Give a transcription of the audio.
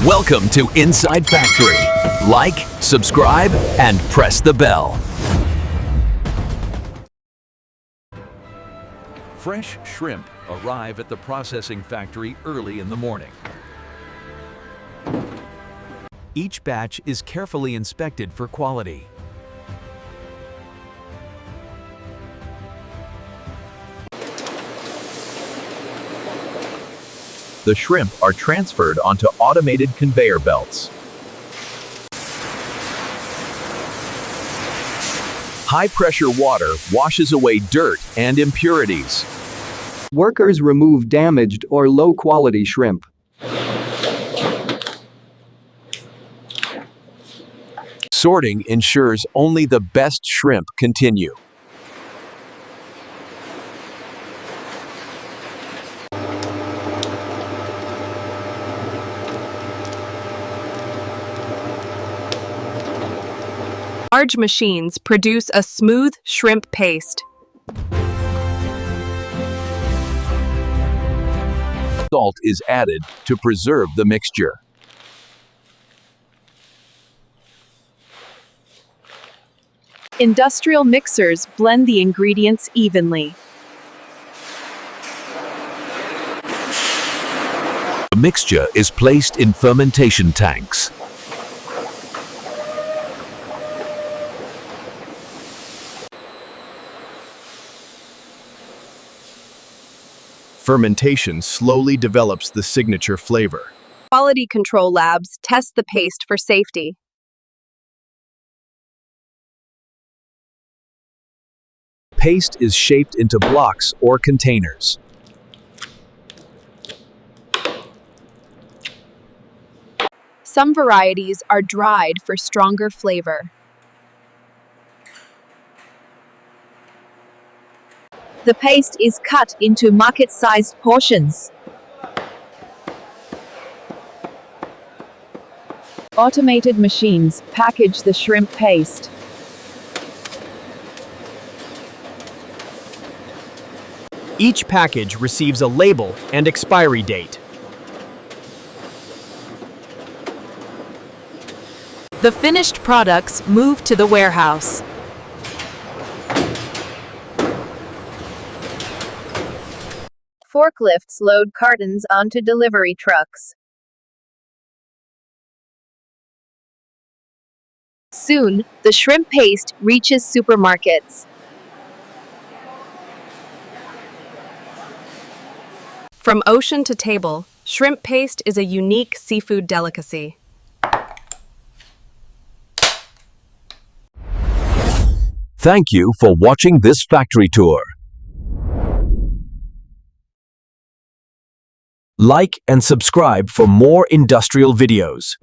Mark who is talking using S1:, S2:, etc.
S1: Welcome to Inside Factory. Like, subscribe, and press the bell. Fresh shrimp arrive at the processing factory early in the morning. Each batch is carefully inspected for quality. The shrimp are transferred onto automated conveyor belts. High-pressure water washes away dirt and impurities.
S2: Workers remove damaged or low-quality shrimp.
S1: Sorting ensures only the best shrimp continue.
S3: Large machines produce a smooth shrimp paste.
S1: Salt is added to preserve the mixture.
S3: Industrial mixers blend the ingredients evenly.
S1: The mixture is placed in fermentation tanks.
S4: Fermentation slowly develops the signature flavor.
S3: Quality control labs test the paste for safety.
S1: Paste is shaped into blocks or containers.
S3: Some varieties are dried for stronger flavor.
S5: The paste is cut into market-sized portions. Automated machines package the shrimp paste.
S6: Each package receives a label and expiry date.
S3: The finished products move to the warehouse.
S5: Forklifts load cartons onto delivery trucks. Soon, the shrimp paste reaches supermarkets.
S3: From ocean to table, shrimp paste is a unique seafood delicacy.
S1: Thank you for watching this factory tour. Like and subscribe for more industrial videos.